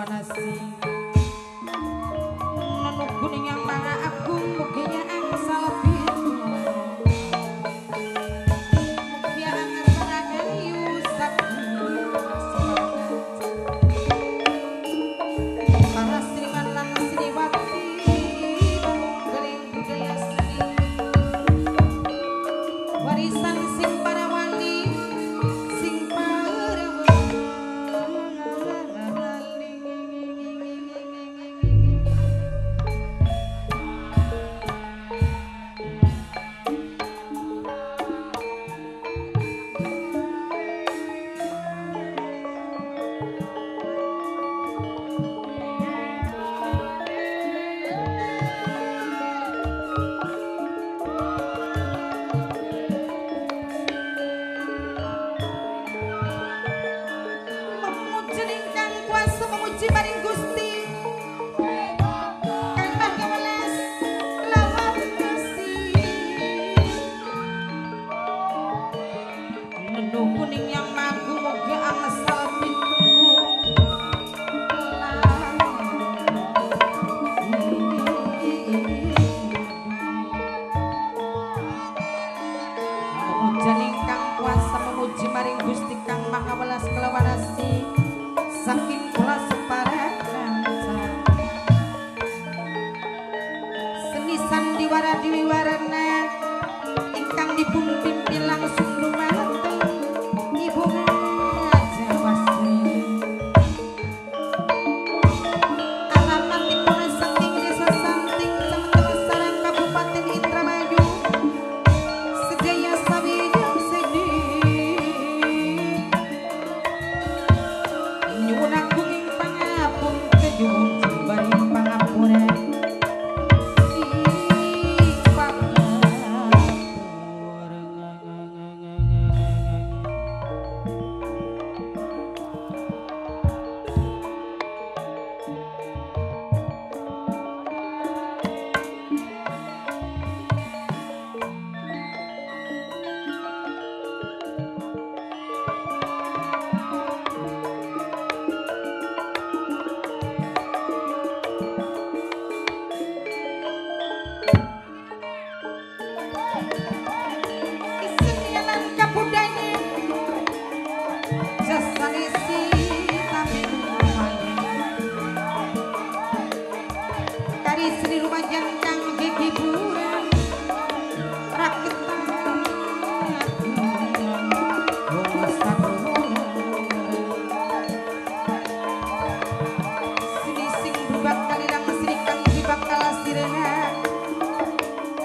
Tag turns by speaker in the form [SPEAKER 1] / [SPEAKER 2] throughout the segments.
[SPEAKER 1] sekelawanasi Nenu kuning yang maha agung muginya angsal biru mugia angsal agayu para seniman lan seniwati geling budaya seni warisan sing para wali sing kuning yang magu mugi angsal pitunggu pujian ingkang kuasa memuji maring Gusti kang maha welas kelawanasi saking kula separan seni sandiwara diwiwarana ingkang dipun pimpin langsung lumantar Ibu Raja Wasri alamatipun saking desa Santing Kecamatan Sarang Kabupaten Indramayu sedaya sawijang sedi nyuwun agung ing pangapun kejuwun jembaring pangapura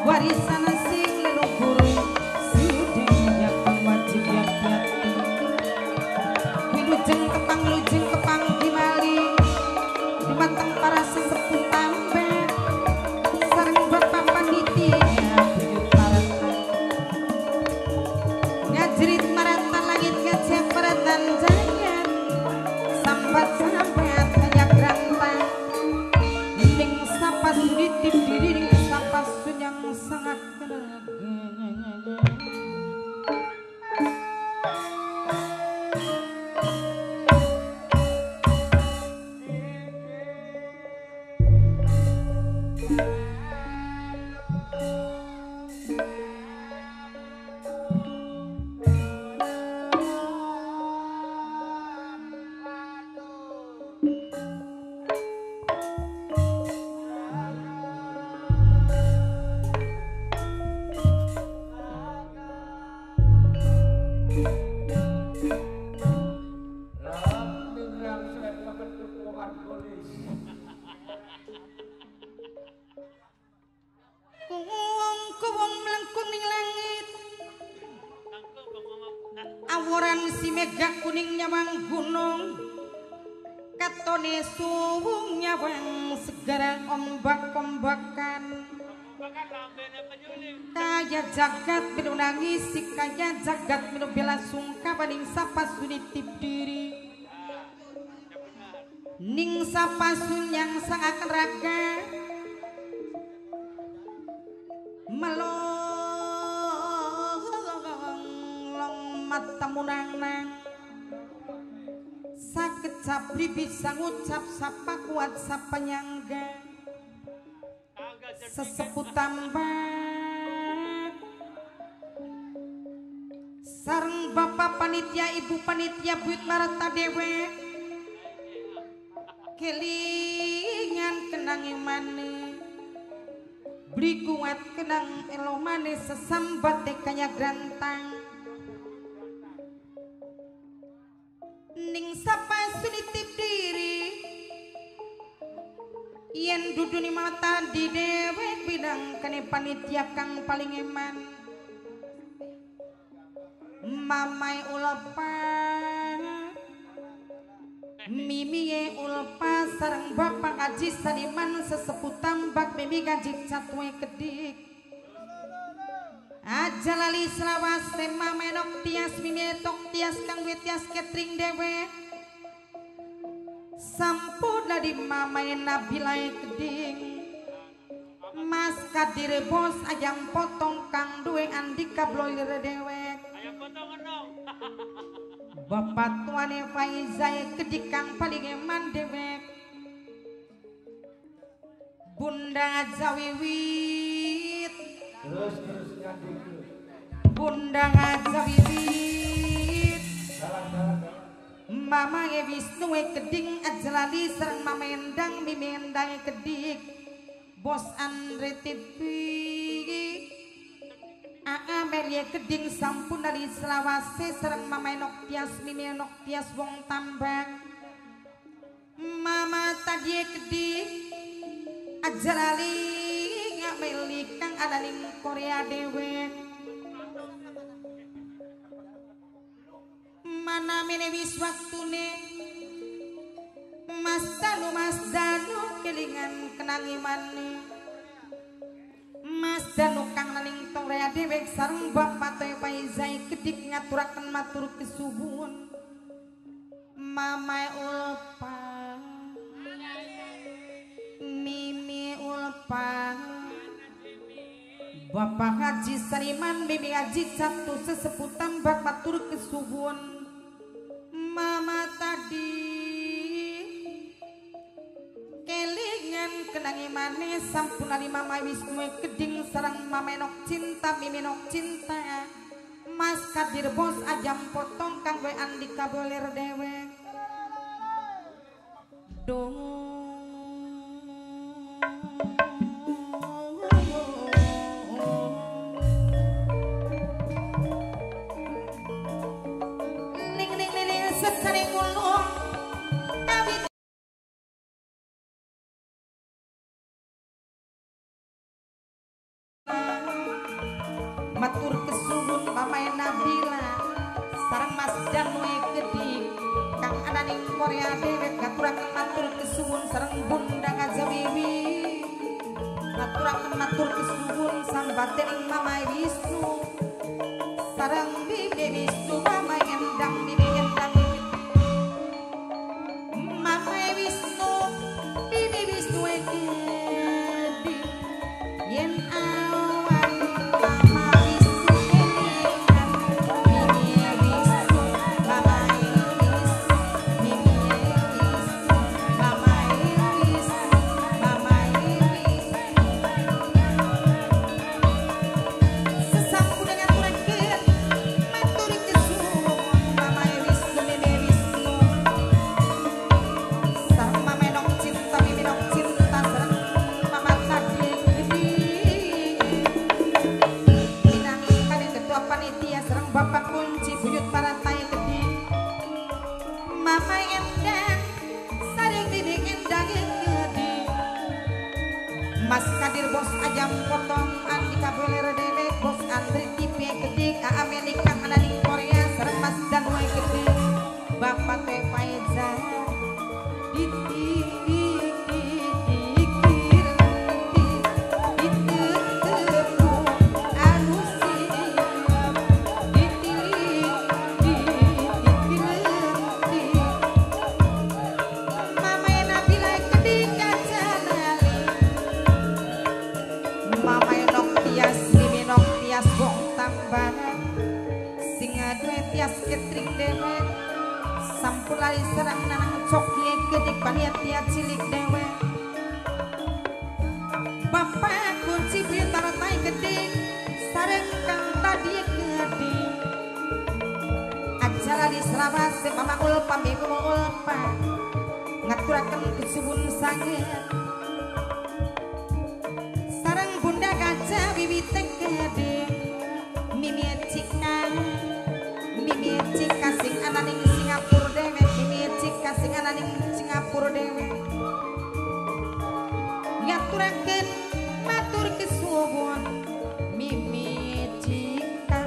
[SPEAKER 1] warisan sing leluhur sedaya kang wajib yati wilujeng kepang dimali dumateng para sesepuh tambah sareng bapak panitia buyut paratan ngajrit maratan langit ngajak paratan jagat sambat sambat hanya grantang ning sapa suditip diri sapa sunyang sangat kuwung melengkung ning langit aworan si mega kuning nyawang gunung katone suwung nyawang segara ombak-ombakan kaya jagat minu nangis si kaya jagat minu bela sungkawaning sapa sunitip diri ning sapa sunyang sangat raga melong mata munang-nang sakit sabri bisa ngucap sapa kuat sapa nyangga sesepuh tambah sareng bapak panitia ibu panitia buyut marata dewe kelingan kenang imane beri kuat kenang elomane sesambat kaya grantang ning sapa sunitip diri yen dudu ni mata di dewek bidang kene panitia kang paling eman mamai ulepan mimiye ulpa sareng bapak ngaji saniman sesepuh tambak mimi ngaji catwe kedik aja lali selawas tema menok tias mimi tok tias kang tias ketring dewe sampun dari mamai nabilai keding mas kadir bos ayam potong kang duwe andika bloyer dewek ayam potong enong bapak tuane faizai kedik kang paling eman dewek bunda jawiwit terus bunda jawiwit mama Wisnu keding ajalali sareng mama endang mimi endang kedik bos Andre TV Amelia keding sampun dari selawase sareng mama enok tias mimi enok tias wong tambang mama tadi keding ajalali ngameli kang ada ning Korea dewe mana mene wis waktune Mas Danu kelingan kenang imane Mas Danu kang naning Korea dewe sareng bapak teh Faizai kedik ngaturaken matur kesuwun mama ulpa mimi ulpa bapak haji sariman mimi haji satu sesepuh tambak matur kesuwun mama tadi kelingan kenang imane sampun ali mama Wisnu keding sareng mama enok cinta mimi enok cinta mas kadir bos ajam potong kang we andika boler dewe dong matur kesuwun mamae Nabila sareng Mas Janwe Gedik kang ana ning Korea dewek ngaturaken matur kesuwun sareng Bunda Ngajawiwi ngaturaken matur kesuwun sambate ning mamae Wisnu sareng bibi Wisnu mamae endang bibi endang mamae Wisnu bibi Wisnu Gedik yen Mas Kadir bos ajam potong andika boler dewe bos Andre TV kedik Amerika ana ning Korea sareng Mas Danwe kedik bapak teh Faiza lali serang nanang cokie gedik panitia cilik dewe bapak kunci blitar tai gedik sareng kang tadi gedik acara di Selawase mama ulpa bibu ulpa ngaturaken kesuwun sanget sareng bunda gajah wiwit gedik mimi cika sing ananing Singapura dewe mimi cika sing ananing Singapura dewe ngaturaken matur kesuwun mimi cika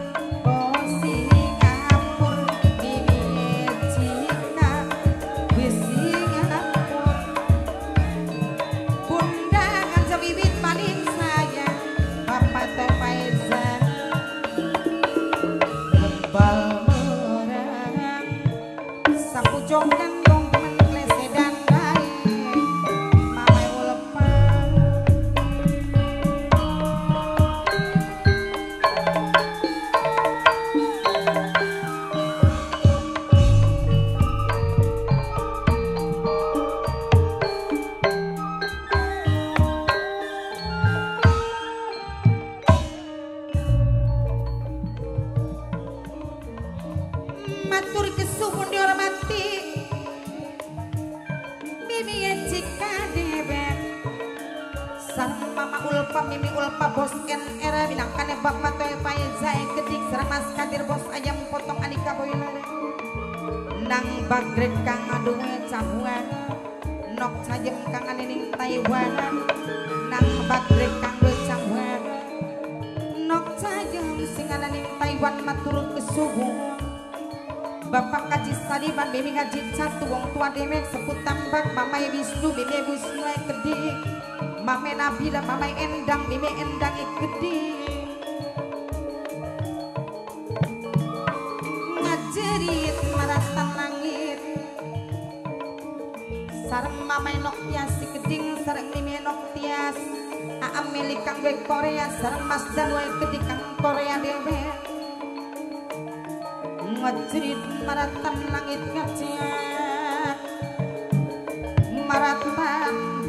[SPEAKER 1] bos Singapura mimi cika wis Singapura bunda gajah wiwit paling sayang bapak teh Faizal Jong gendong menglese dan baik mamai ulepan matur kesuwun dihormati sareng mama ulpa mimi ulpa bos NR binangkane bapak toy Faizai kedik sareng mas kadir bos ayam potong anika boiler nang bagret kang aduwe cabuan nok cajem kang anining Taiwan nang bagret kang we cabuan nok cajem sing anining Taiwan matur kesuwun bapak kaji sadiban mimi ngaji satu wong tua dewek seput tambak mamai Wisnu mimi Wisnu kedik Mame Nabila, Mame Endang, Mime Endang gede ngajerit maratan langit sareng Mame Noktias si geding sareng Mime Noktias Aam milik kang we Korea sareng Mas Dan we geding kang Korea dewe ngajerit maratan langit ngajiat maratan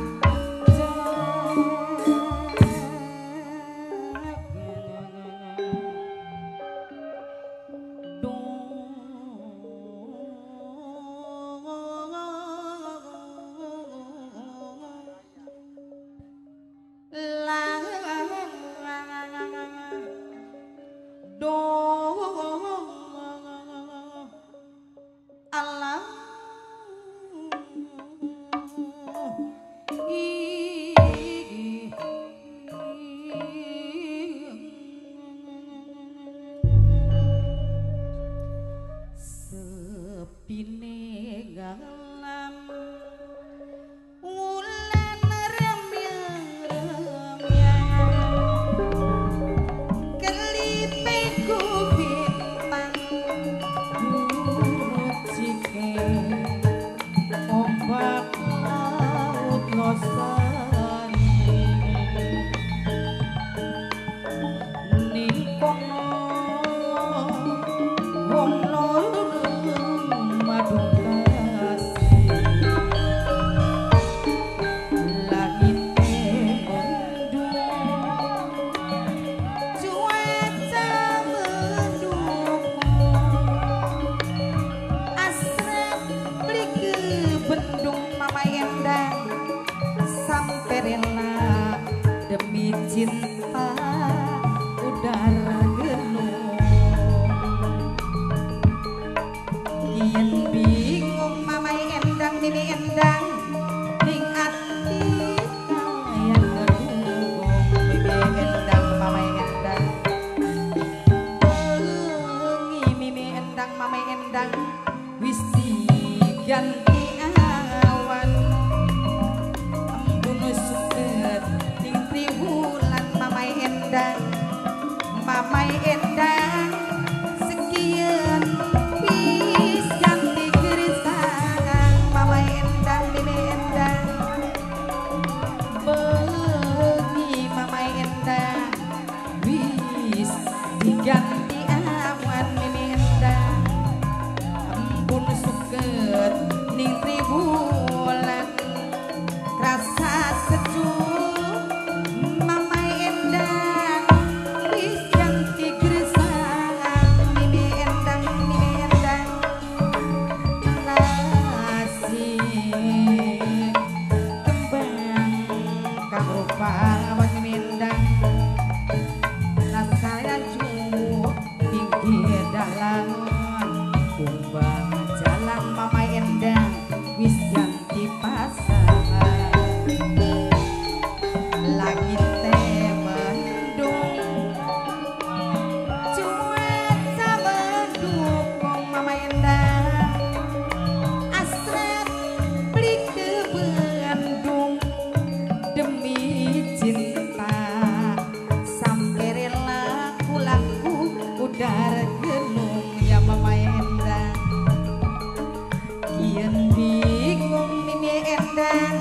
[SPEAKER 1] endang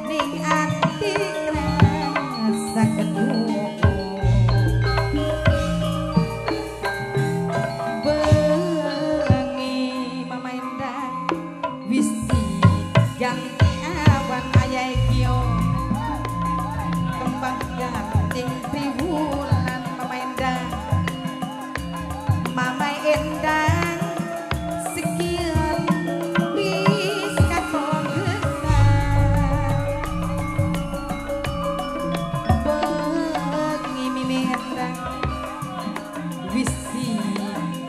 [SPEAKER 1] ning ati rasa kedua bengi mama endang wis ganti awan ayahe kio kembang ganting triwulan mama endang sekian wis katon bengi mimi endang wis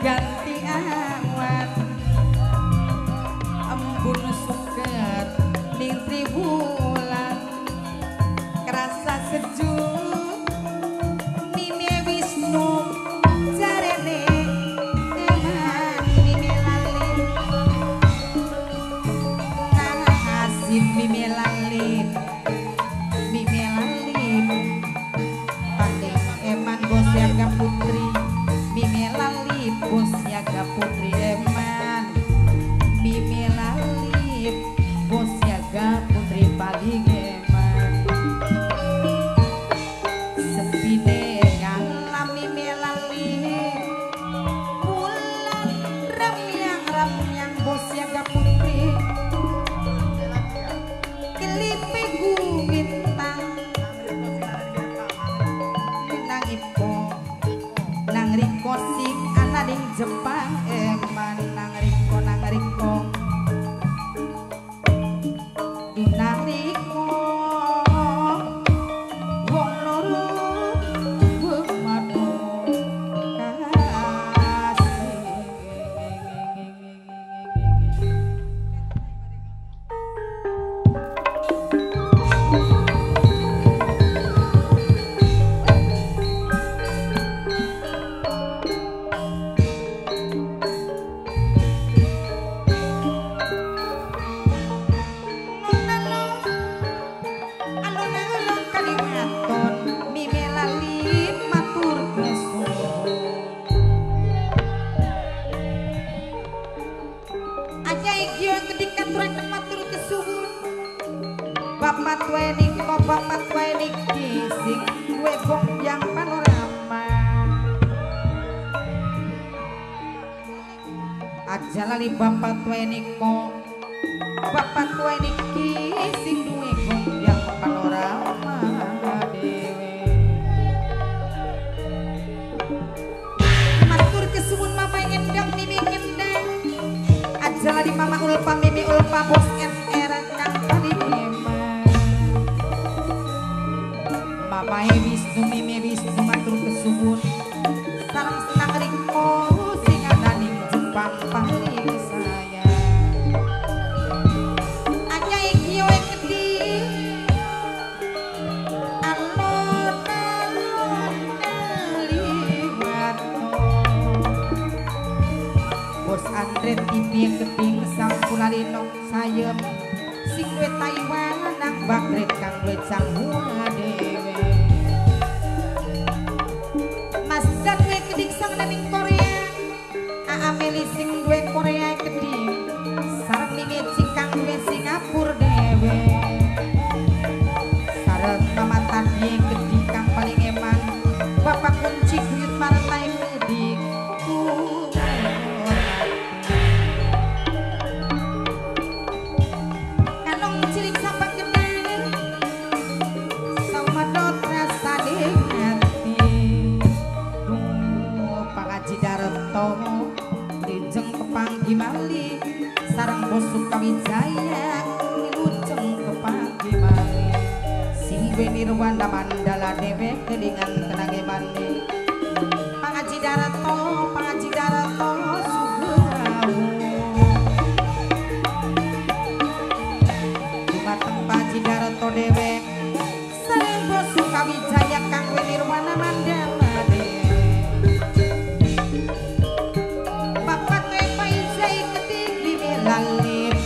[SPEAKER 1] ganti awan embun suket ning triwulan kerasa sejuk mimi Wisnu jarene mimi lalin paling eman bos yaga putri mimi lalin bos yaga putri eman mimi lalin bos yaga putri paling eman sepine ngalam mimi lalin bulan ramyang bos yaga putri lipiku bintang nang riko sing ana ning Jepang eman nang riko nang riko wong loro bemadu kasih Bapak tuwe niko bapak tuwe niki sing duwe yang panorama aja lali bapak tuwe niko bapak tuwe niki sing duwe yang panorama dewe matur kesuwun mama endang mimi endang aja lali mama ulpa mimi ulpa bos era kang paling Mamae Wisnu mimi Wisnu matur kesuwun sareng senang riko sing ana ning Jepang paling sayang anyai kiwe gedhi alon-alon liwat bos Andre TV gedhi sampulalinog sayem sing duwe Taiwan nang bagret kang duwe Changhua dewe dan gue kedik sang naning Korea Ameli sing gue Korea kedik sarang mimi cikang gue Singapura dewe sarang mama tadi kedik kang paling eman bapak kunci kuyut partai kedik kanong cilik sampak gedang sama dot rasa dengan Rijeng kepanggi mali sarang bos Sukawijaya wilujeng kepanggi mali sing duwe Nirwana Mandala dewe kelingan tenage mandi Pangaji Darato sugerawu dumateng Pangaji Darato dewe sareng bos Sukawijaya kang duwe Nirwana Mandala lalit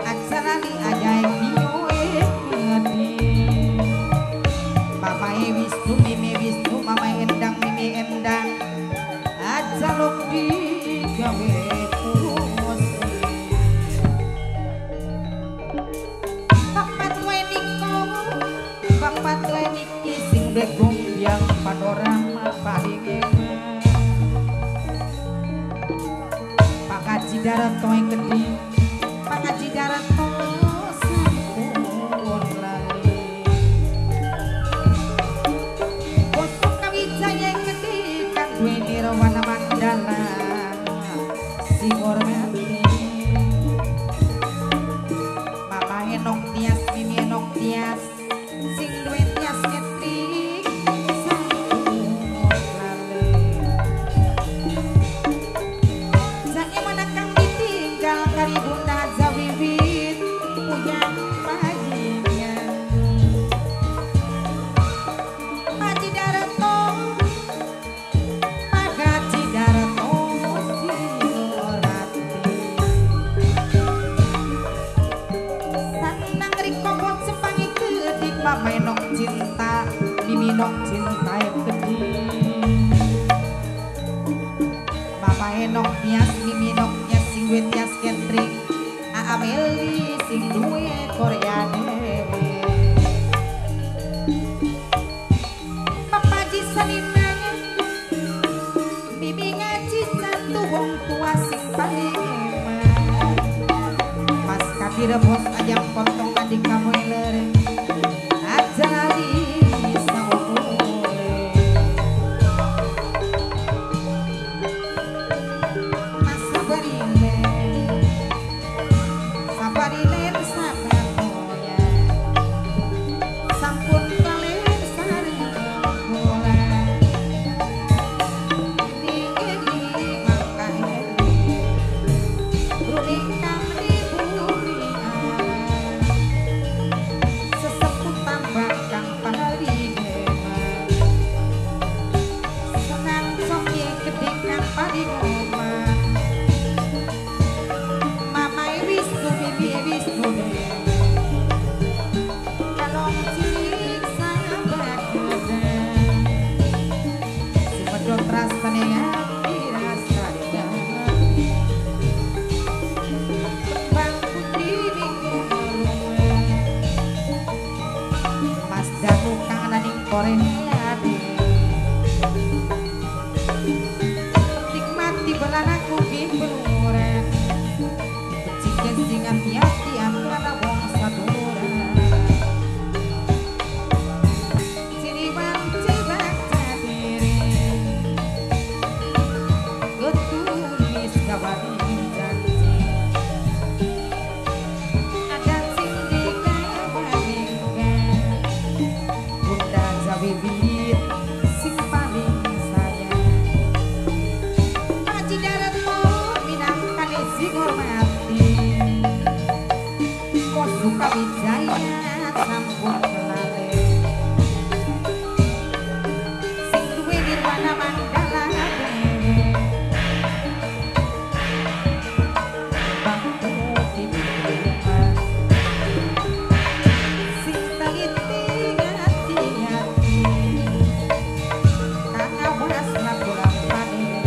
[SPEAKER 1] acarani ajai kiyoe kedi mamae Wisnu mimi Wisnu mama endang mimi endang aja lok digawe kursi panorama paling enak Pak Haji Daranto yang gede Pak Haji Daranto sampun lali Bosok Kawijaya yang gede kang duwe nirwana mandala sing hormati Mama Enok Tias Mimi Enok Tias sing duwe tias ketrik sampun lali Jange manakang ditinggal kari Bunda Zawiwit puyang pajian Haji Daranto Pak Haji Daranto dihormati Sanang riko bot sepangi kedik Mama Enok cinta Mimi Enok cinta yang kedik Mama Enok Tias Mimi Enok Tias sing duwe tias ketrik Ameli sing duwe Korea dewe Papa Ji Saliman Bibi ngaji satu wong tua sing paling eman Mas Kabir bos ajang potong adik kamu elere Ajali sawole Mas Sabarine Sabarine sabatoya Sampun kalian sari bola Dingin mangkaheli Ruling kamri burian Sesepuh tambah kang pahali geman Senang soki kedik kang paling oman Mamai Wisnu Bibi Wisnu Kalong cilik sahabat gedang Si medot rasane hati rasanya Kembang putih minggu Mas Danu kang ana ning Korea Nikmati belanaku biburan Ciken sing hati-hati amana wong sadura Ciriwan cibak cadiri Getulis kabarin janji Ada sing dikabarikan Bunda Zawiwit sing paling sayang Haji Daranto minangkane sing hormati Bos Kawijaya sampun kelale Sing duwe nirwana mandala dewe Bangku di rumah Sing teliti hati-hati Kang awas lakulan panen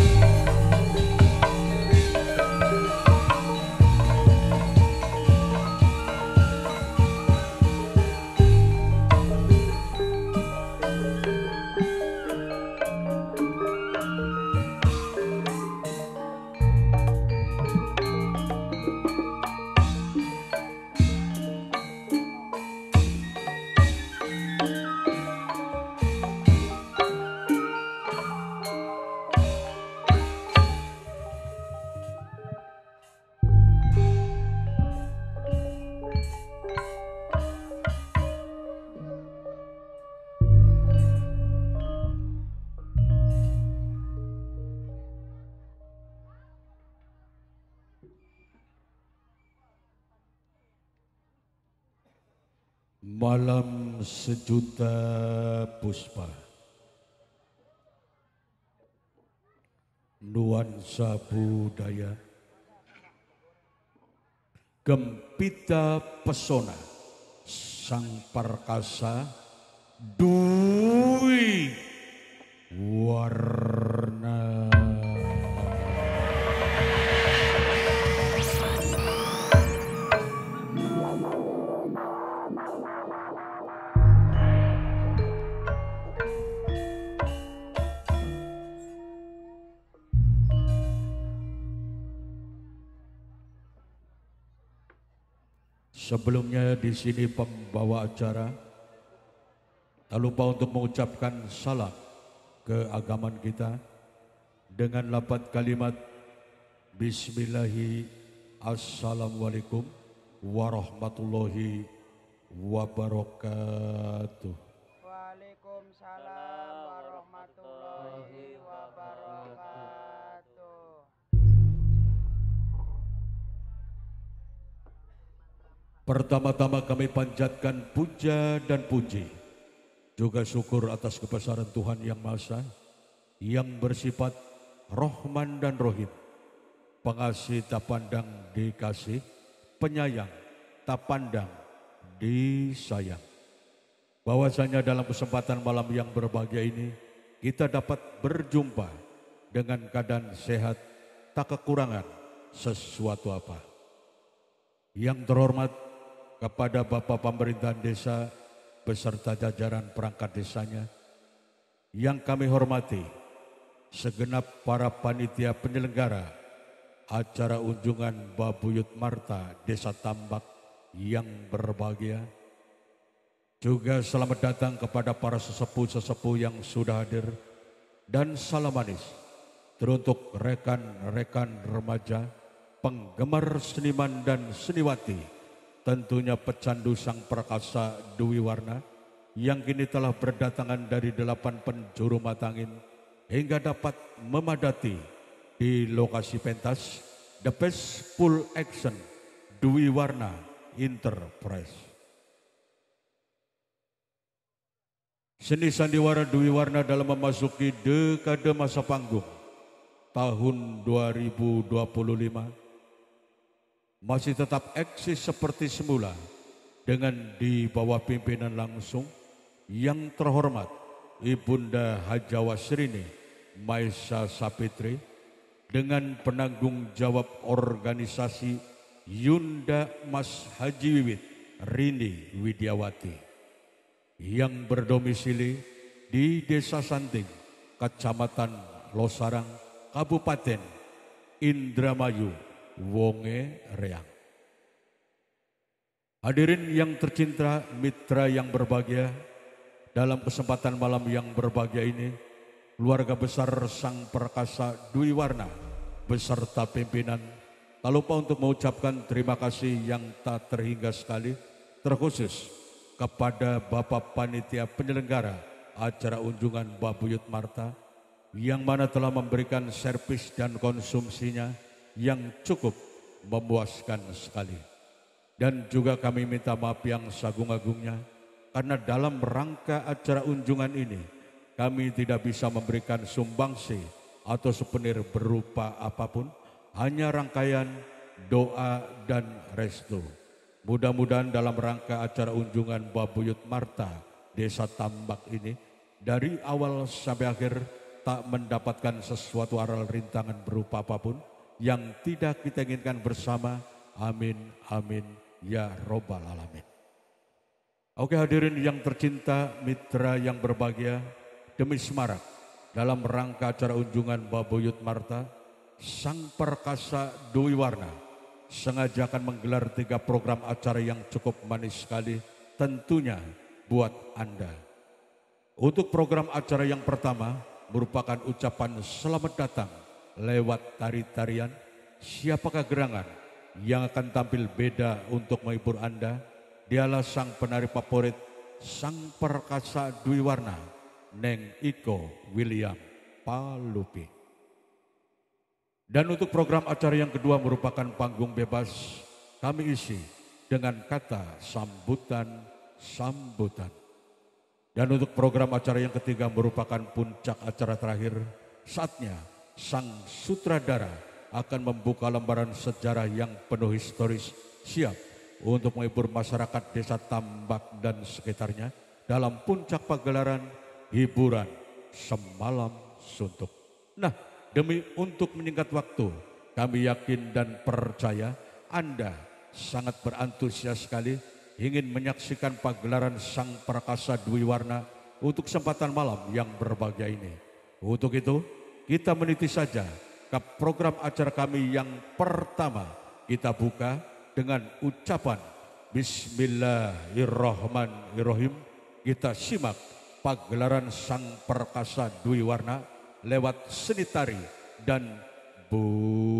[SPEAKER 2] Malam sejuta puspa, nuansa budaya, gempita pesona, sang perkasa, dui warna. Sebelumnya di sini pembawa acara tak lupa untuk mengucapkan salam keagamaan kita dengan lafaz kalimat Bismillahi Assalamualaikum warahmatullahi wabarakatuh.
[SPEAKER 3] Waalaikumsalam warahmatullahi wabarakatuh.
[SPEAKER 2] Pertama-tama kami panjatkan puja dan puji, juga syukur atas kebesaran Tuhan Yang Maha Esa, yang bersifat Rahman dan Rahim, pengasih tak pandang dikasih, penyayang tak pandang disayang. Bahwasanya dalam kesempatan malam yang berbahagia ini, kita dapat berjumpa dengan keadaan sehat, tak kekurangan sesuatu apa. Yang terhormat kepada Bapak Pemerintahan Desa beserta jajaran perangkat desanya, yang kami hormati segenap para panitia penyelenggara acara unjungan Babuyut Marta Desa Tambak yang berbahagia. Juga selamat datang kepada para sesepuh-sesepuh yang sudah hadir, dan salam manis teruntuk rekan-rekan remaja, penggemar seniman dan seniwati, tentunya pecandu sang perkasa Dwi Warna yang kini telah berdatangan dari 8 penjuru matangin hingga dapat memadati di lokasi pentas The Best Full Action Dwi Warna Enterprise. Seni sandiwara Dwi Warna dalam memasuki dekade masa panggung tahun 2025 masih tetap eksis seperti semula dengan di bawah pimpinan langsung yang terhormat Ibunda Hajawa Srini Maesa Sapitri, dengan penanggung jawab organisasi Yunda Mas Haji Wiwit Rini Widiawati, yang berdomisili di Desa Santing, Kecamatan Losarang, Kabupaten Indramayu, Wonge Reang. Hadirin yang tercinta, mitra yang berbahagia, dalam kesempatan malam yang berbahagia ini, keluarga besar Sang Perkasa Dwi Warna beserta pimpinan tak lupa untuk mengucapkan terima kasih yang tak terhingga sekali, terkhusus kepada Bapak Panitia Penyelenggara acara unjungan Babuyut Marta, yang mana telah memberikan servis dan konsumsinya yang cukup memuaskan sekali. Dan juga kami minta maaf yang seagung-agungnya, karena dalam rangka acara unjungan ini kami tidak bisa memberikan sumbangsi atau souvenir berupa apapun, hanya rangkaian doa dan restu. Mudah-mudahan dalam rangka acara unjungan Babuyut Marta Desa Tambak ini, dari awal sampai akhir tak mendapatkan sesuatu aral rintangan berupa apapun yang tidak kita inginkan bersama. Amin, amin, ya robbal alamin. Oke hadirin yang tercinta, mitra yang berbahagia, demi semarak dalam rangka acara unjungan Babuyut Marta, Sang Perkasa Dwi Warna sengaja akan menggelar 3 program acara yang cukup manis sekali tentunya buat Anda. Untuk program acara yang pertama merupakan ucapan selamat datang lewat tari-tarian. Siapakah gerangan yang akan tampil beda untuk menghibur Anda? Dialah sang penari favorit Sang Perkasa Dwi Warna, Neng Iko William Palupi. Dan untuk program acara yang kedua merupakan panggung bebas, kami isi dengan kata sambutan-sambutan. Dan untuk program acara yang ketiga merupakan puncak acara terakhir, saatnya sang sutradara akan membuka lembaran sejarah yang penuh historis, siap untuk menghibur masyarakat Desa Tambak dan sekitarnya dalam puncak pagelaran hiburan Semalam Suntuk. Nah, demi untuk menyingkat waktu, kami yakin dan percaya Anda sangat berantusias sekali ingin menyaksikan pagelaran Sang Perkasa Dwi Warna untuk kesempatan malam yang berbahagia ini. Untuk itu, kita meniti saja ke program acara kami yang pertama. Kita buka dengan ucapan Bismillahirrahmanirrahim. Kita simak pagelaran Sang Perkasa Dwi Warna lewat seni tari dan budaya.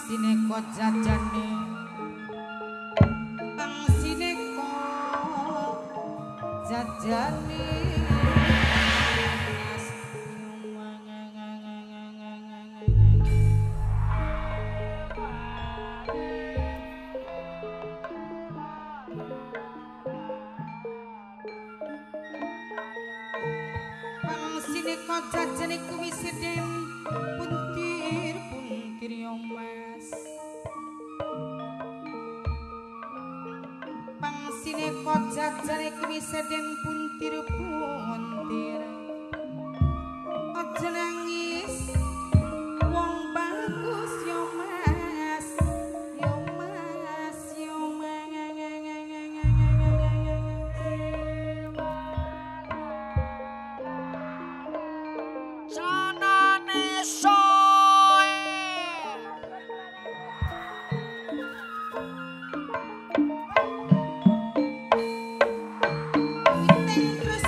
[SPEAKER 1] Sineko jajane Bang sineko jajane Bang sineko jajane kuwi seden puntir yo mas Sineko jajane kuwi sedeng puntir-puntir Aja nangis wong bagus yo mas yo mas yo
[SPEAKER 3] Sanane soe
[SPEAKER 1] Terus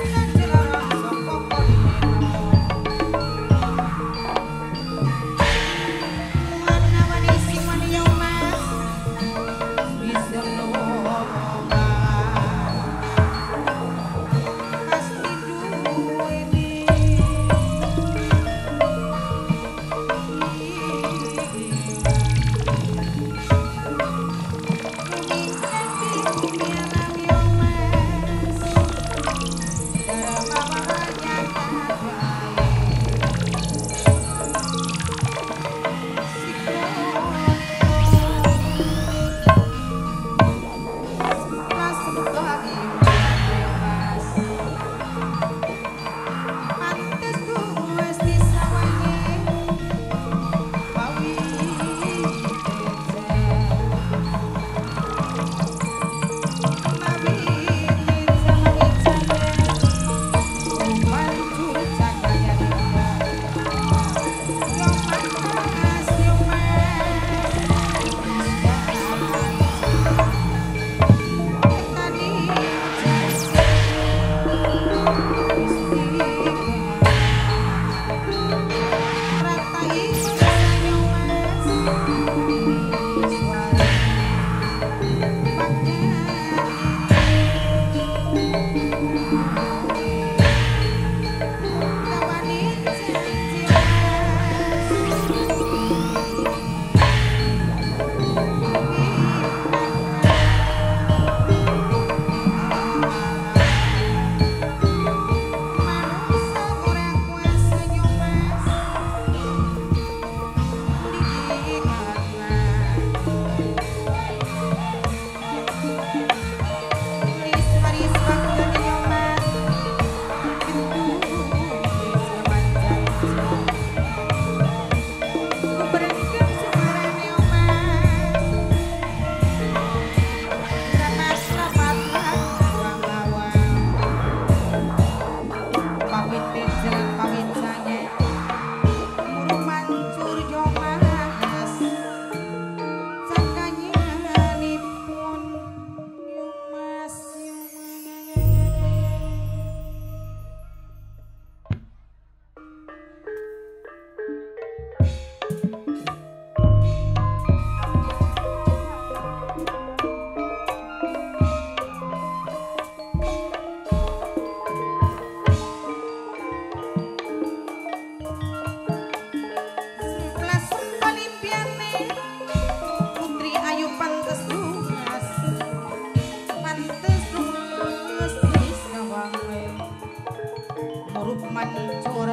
[SPEAKER 1] mancur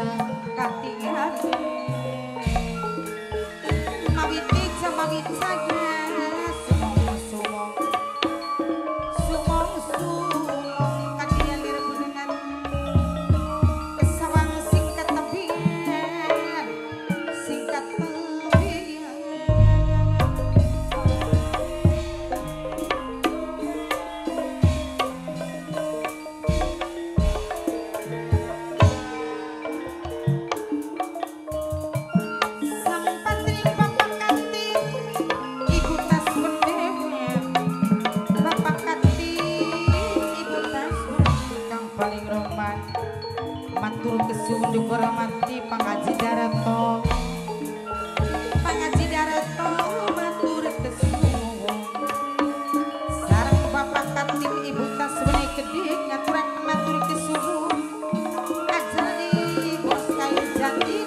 [SPEAKER 1] katingan mawiti jamawit saja sumong kadian direbungan kesawang singkat tebian matur kesuwun dihormati Pangaji Dareto matur kesuwun sareng Bapak Katim Ibu Taswene Kedhi ngaturaken matur kesuwun ajane bos kayu jati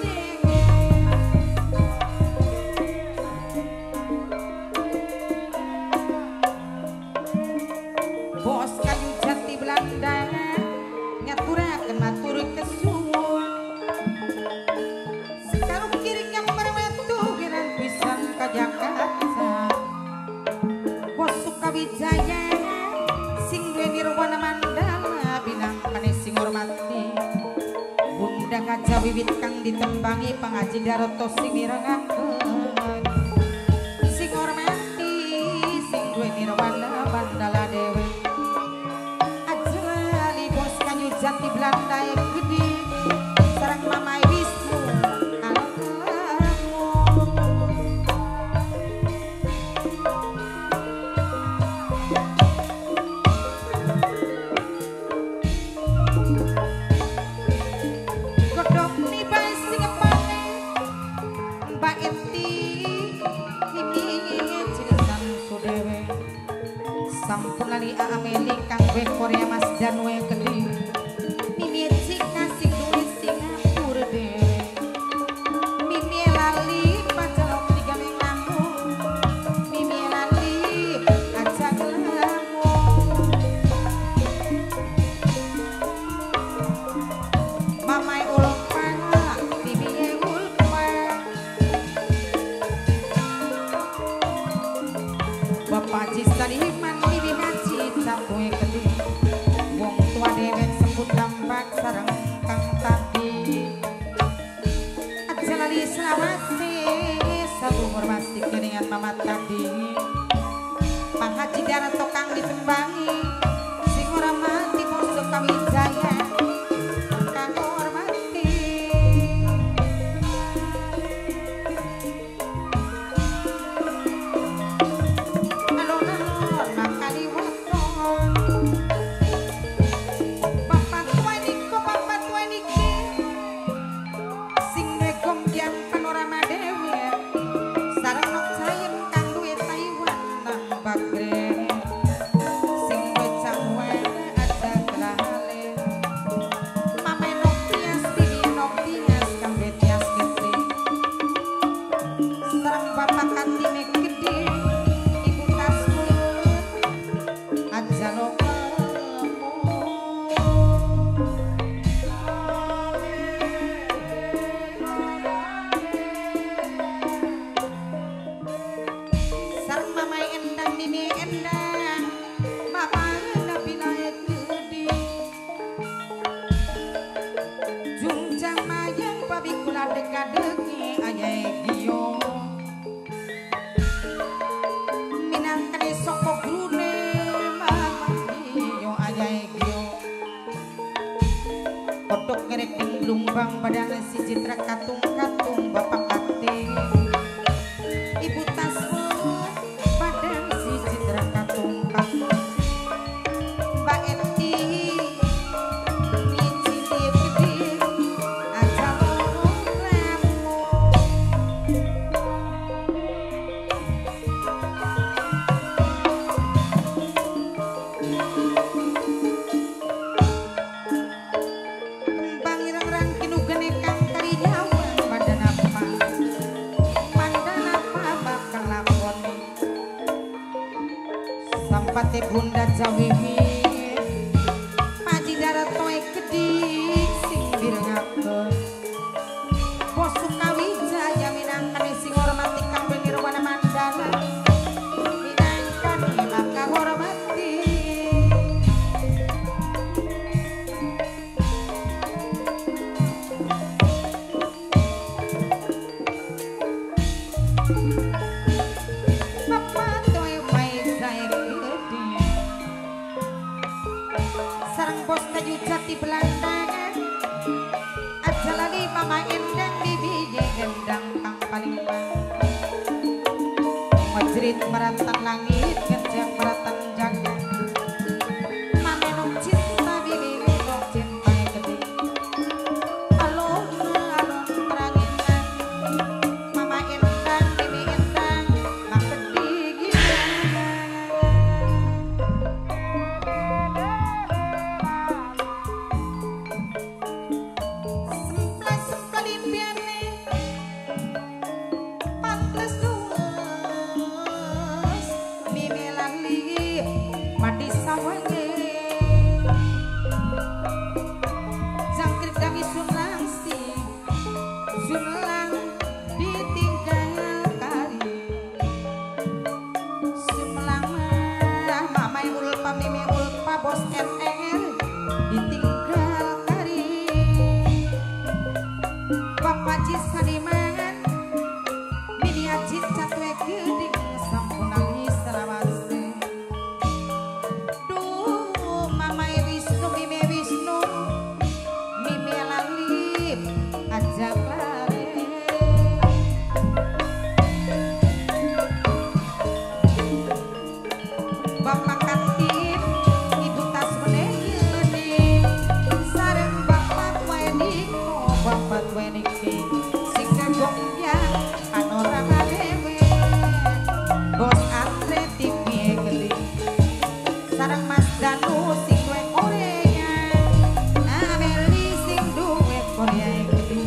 [SPEAKER 1] bos kayu jati Belanda ngaturaken matur kesuwun sekarang kiring yang bermetu giran pisan ka Jakarta bos Sukawijaya sing duwe nirwana mandala binangkane sing hormati Bunda Gajah Wiwit kang ditembangi Pangaji Dareto sing mirengaken sing hormati sing duwe nirwana mandala dewe jati Belanda yang gede sarang Mamai Wisnu godhong nibae sing pane Mbak Enti iki cirisan sudewe sampun ali ameli kang ben Korea Mas Danwe Kedhi Bapak Cisaliman Bibi Haji Cakwe Kedhi wong tua dewek sebut tambak sareng kang tadi aja lali selawase satu hormati keningan mama tadi Pangaji Dareto kang ditembangi sing hormati bos Sukawijaya kang hormati Kodok ngerek ing lumbang badan si Citra katung-katung Bapak Kate Ibu Tasmun badan si Citra katung-katung Mbak Enti Nici Gede aja lorong ramu Sampate Bunda Jawiwi Pangaji Dareto Kedhi sing direngak jerit meratan langit ngejak meratan jagat manenong cinta bibi nong cinta gede alon terangin mama endang bibi endang mak gede semplas sempalin biarne pantes dus bibi lali mati sawange jangkrik dangi sunang si sunlang ditinggal kari sunlang mamai ulpa mimi ulpa bos NR ditinggal kari bapak jis sadiman mini ajit catwe gede sampun nangis selawase duh mamai Wisnu mimi lalip ajak lare bapak katip ibu tas menegede sareng bapak wediko bapak wediki sing gombyang panorama dewe bos atletik piye gede sareng Mas Danu sing duwe Korea Ameli sing duwe Korea gede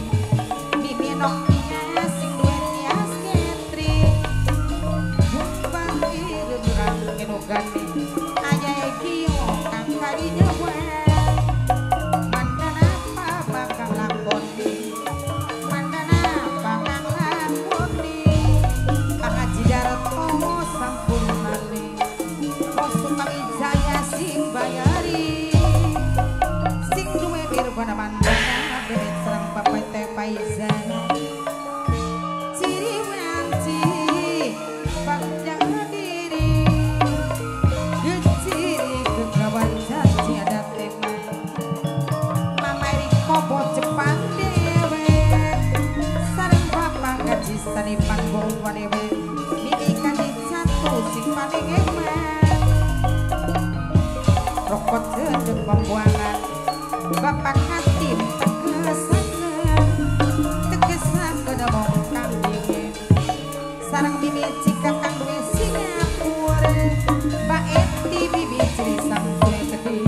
[SPEAKER 1] Bibi Nokia sing duwe tias ketri jumbang irurang kenogani ayah kio kang kari nyawa mandana apa bakal lakoni mandana bakal lakoni Pangaji Darto sampun mali bos tumpang ijaya sing bayari sing duwe birbana mandana bebet serang papai teh paizan ciri wanci panjang diri geciri kegawan janji ada tema mama Riko bos Jepang dewe sareng bapak gaji sanipan bawa dewe mimi kaji jatuh sing paling hebat rokok sedep pembuangan bapak hatim tegesan kedemong kang dingin sarang bibi jika kang duwe Singapura mbak Eti bibi ciri sang duwe gede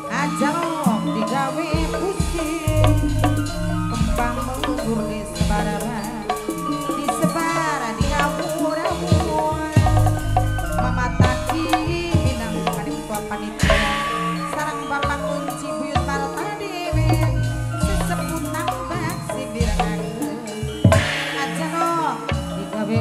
[SPEAKER 1] ajarok digawe pusing kembang mengubur di sebaran di ngawur-ngawur mama taki minang kadim tua panitia sarang bapak kunci buyut marta dewe seseput nambah si birangan ajarok digawe